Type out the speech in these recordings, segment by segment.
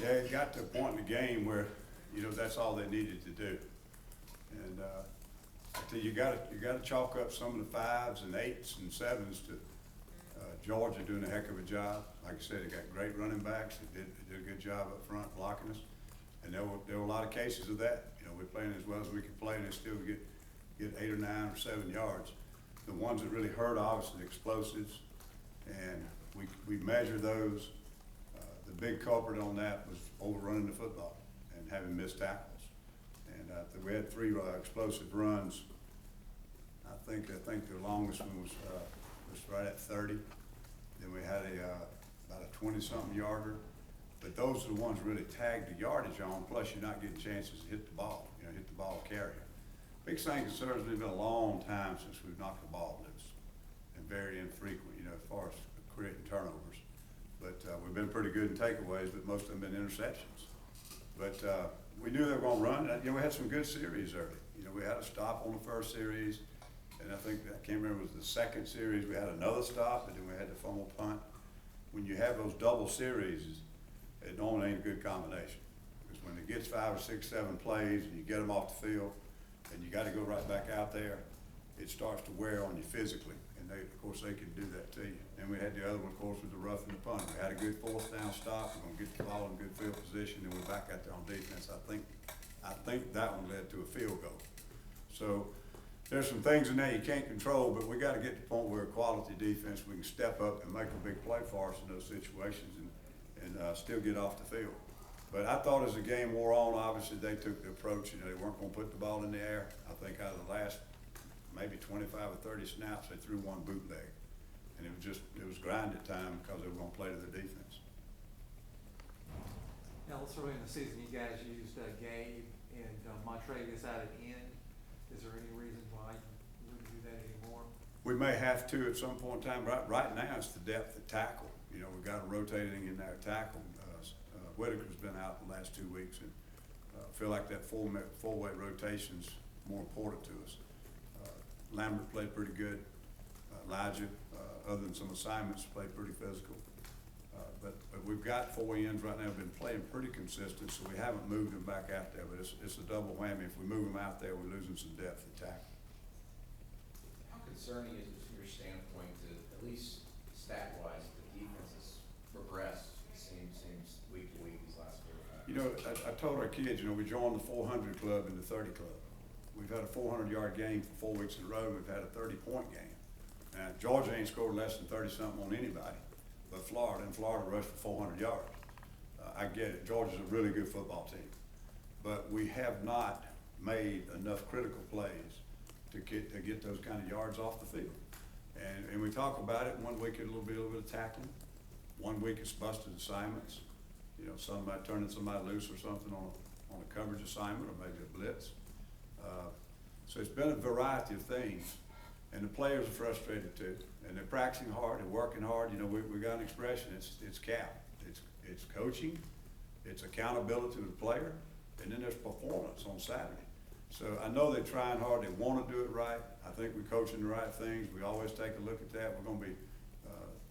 Yeah, it got to a point in the game where, that's all they needed to do. And, you gotta chalk up some of the 5s and 8s and 7s to, Georgia doing a heck of a job. Like I said, they got great running backs. They did a good job up front blocking us. And there were a lot of cases of that. We're playing as well as we could play and they still get 8 or 9 or 7 yards. The ones that really hurt, obviously, the explosives. And we measure those. The big culprit on that was overrunning the football and having missed tackles. And we had 3 explosive runs. I think the longest one was right at 30. Then we had about a 20-something yarder. But those are the ones really tagged the yardage on. Plus, you're not getting chances to hit the ball. Hit the ball carrier. Big thing concerns me. It's been a long time since we've knocked the ball loose, and very infrequent. As far as creating turnovers. But we've been pretty good in takeaways, but most of them been interceptions. But we knew they were going to run. We had some good series early. We had a stop on the first series, and I can't remember, it was the second series, we had another stop, and then we had the fumble punt. When you have those double series, it normally ain't a good combination. Because when it gets 5 or 6, 7 plays, and you get them off the field, and you got to go right back out there, it starts to wear on you physically. And of course, they can do that to you. And we had the other one, of course, with the rough and the punt. We had a good 4th down stop. We're going to get the ball in good field position, and we're back out there on defense. I think that one led to a field goal. So there's some things in there you can't control, but we got to get to the point where a quality defense, we can step up and make a big play for us in those situations and still get off the field. But I thought as the game wore on, obviously they took the approach, they weren't going to put the ball in the air. I think out of the last maybe 25 or 30 snaps, they threw one bootleg. And it was grind at time because they were going to play to their defense. Ellis, early in the season, you guys used Gabe and Montrevious out at end. Is there any reason why you wouldn't do that anymore? We may have to at some point in time. Right now, it's the depth of tackle. We've got a rotating in there tackle. Whitaker's been out the last 2 weeks, and feel like that four-way rotation's more important to us. Lambert played pretty good. Elijah, other than some assignments, played pretty physical. But we've got 4 ends right now, been playing pretty consistent, so we haven't moved them back out there. But it's a double whammy. If we move them out there, we're losing some depth in tackle. How concerning is it from your standpoint to, at least stat-wise, the defense has progressed? It seems week to week these last 4 or 5 I told our kids, we joined the 400 club and the 30 club. We've had a 400-yard game for 4 weeks in a row. We've had a 30-point game. Now, Georgia ain't scored less than 30-something on anybody, but Florida rushed for 400 yards. I get it. Georgia's a really good football team, but we have not made enough critical plays to get those kind of yards off the field. And we talk about it. 1 week it's a little bit of tackling. 1 week it's busted assignments. Somebody turning somebody loose or something on a coverage assignment or maybe a blitz. So it's been a variety of things, and the players are frustrated too. And they're practicing hard, they're working hard. We got an expression, it's CAP. It's coaching, it's accountability to the player, and then there's performance on Saturday. So I know they're trying hard, they want to do it right. I think we're coaching the right things. We always take a look at that. We're going to be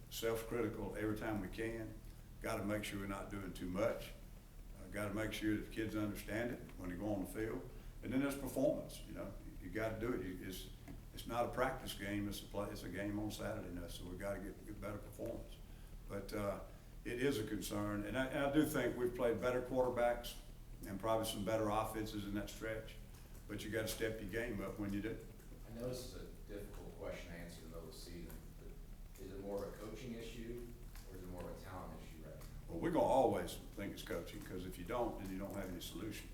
self-critical every time we can. Got to make sure we're not doing too much. Got to make sure that the kids understand it when they go on the field. And then there's performance. You got to do it. It's not a practice game. It's a game on Saturday now. So we got to get better performance. But it is a concern, and I do think we've played better quarterbacks and probably some better offenses in that stretch. But you got to step your game up when you do. I know this is a difficult question to answer in the middle of the season, but is it more of a coaching issue or is it more of a talent issue right now? Well, we're going to always think it's coaching, because if you don't, then you don't have any solution.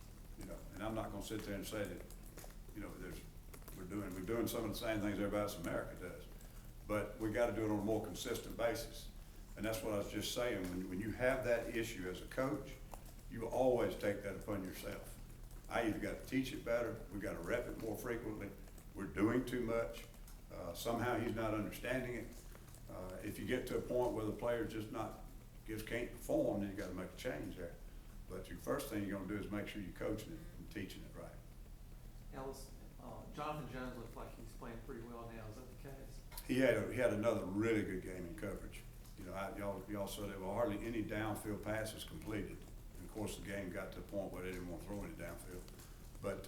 And I'm not going to sit there and say that, we're doing some of the same things everybody else in America does, but we got to do it on a more consistent basis. And that's what I was just saying. When you have that issue as a coach, you always take that upon yourself. I either got to teach it better, we got to rep it more frequently. We're doing too much. Somehow he's not understanding it. If you get to a point where the player just can't perform, then you got to make a change there. But your first thing you're going to do is make sure you're coaching it and teaching it right. Ellis, Jonathan Jones looks like he's playing pretty well now. Is that the case? He had another really good game in coverage. Y'all saw there were hardly any downfield passes completed. And of course, the game got to the point where they didn't want to throw any downfield. But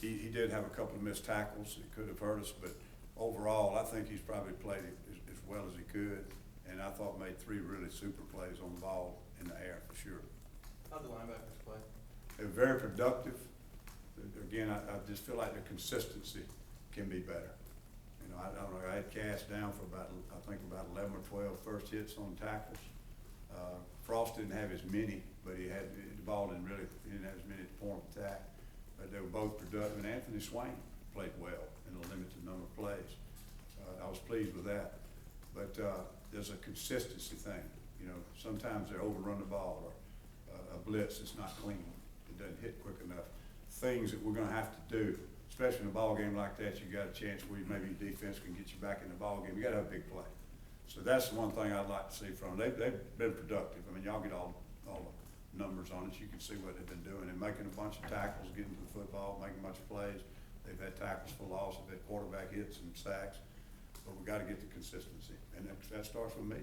he did have a couple of missed tackles that could have hurt us, but overall, I think he's probably played as well as he could. And I thought made 3 really super plays on the ball in the air, for sure. How'd the linebackers play? They're very productive. Again, I just feel like the consistency can be better. You know, I don't know, I had Cass down for about, I think about 11 or 12 first hits on tackles. Frost didn't have as many, but he had, the ball didn't really, he didn't have as many at the point of attack. But they were both productive, and Anthony Swain played well in a limited number of plays. I was pleased with that. But there's a consistency thing. You know, sometimes they overrun the ball, or a blitz that's not clean. It doesn't hit quick enough. Things that we're gonna have to do, especially in a ball game like that, you got a chance where maybe your defense can get you back in the ball game. You gotta have a big play. So that's the one thing I'd like to see from them. They've been productive. I mean, y'all get all the numbers on it. You can see what they've been doing and making a bunch of tackles, getting to the football, making a bunch of plays. They've had tackles for loss, they've had quarterback hits and sacks, but we gotta get the consistency, and that starts with me.